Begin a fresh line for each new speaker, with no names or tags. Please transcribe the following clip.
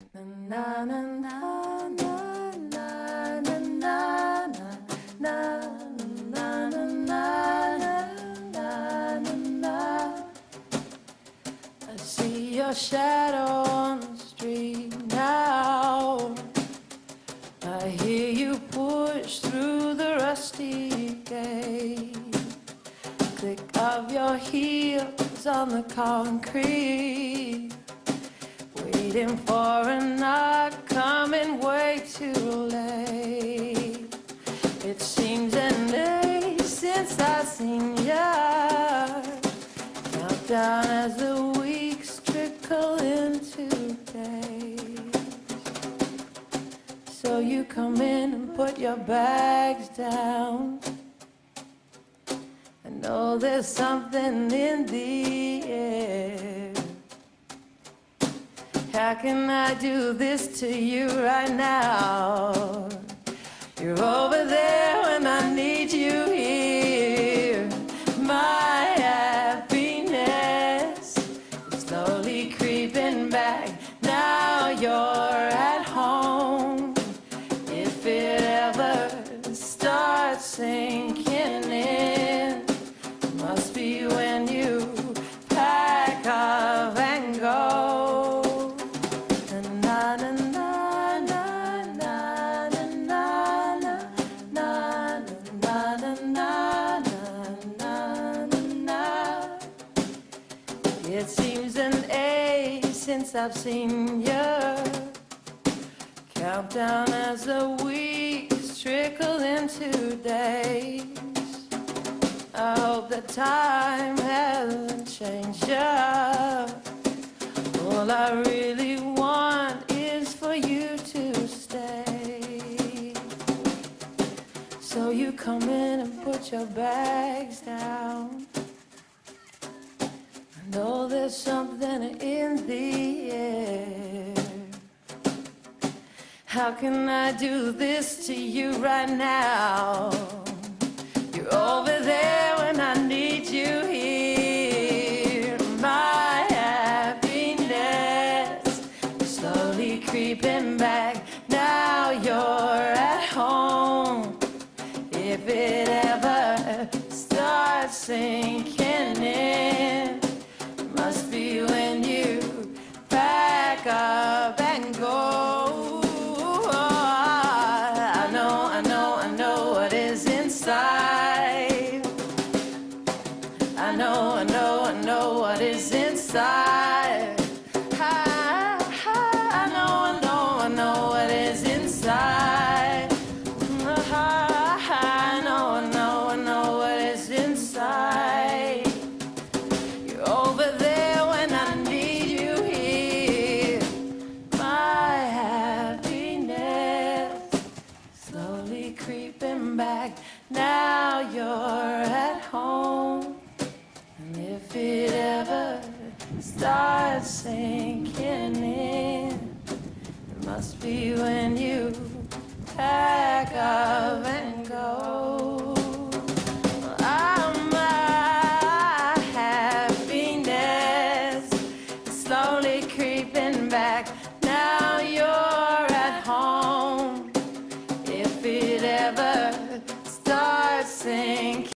Na na na na na na na na na na na na na. I see your shadow on the street now. I hear you push through the rusty gate. Click of your heels on the concrete. Waiting for a knock, coming way too late. It seems an age since I've seen ya. Countdown as the weeks trickle into days. So you come in and put your bags down. I know there's something in the air. How can I do this to you right now? You're over there when I need you here. My happiness is slowly creeping back. Now you're at home. If it ever starts sinking in, it must be when you pack up and go. It seems an age since I've seen you. Countdown as the weeks trickle into days. I hope that time hasn't changed you. All I really want is for you to stay. So you come in and put your bags down. I know there's something in the air. How can I do this to you right now? You're over there when I need you here. My happiness is slowly creeping back. Now you're at home. If it ever starts sinking in, it must be when you pack up and go. I know what is inside. I know what is inside. I know what is inside. I know what is inside. You're over there when I need you here. My happiness slowly creeping back. Now you're at home. And if it ever starts sinking in, it must be when you pack up and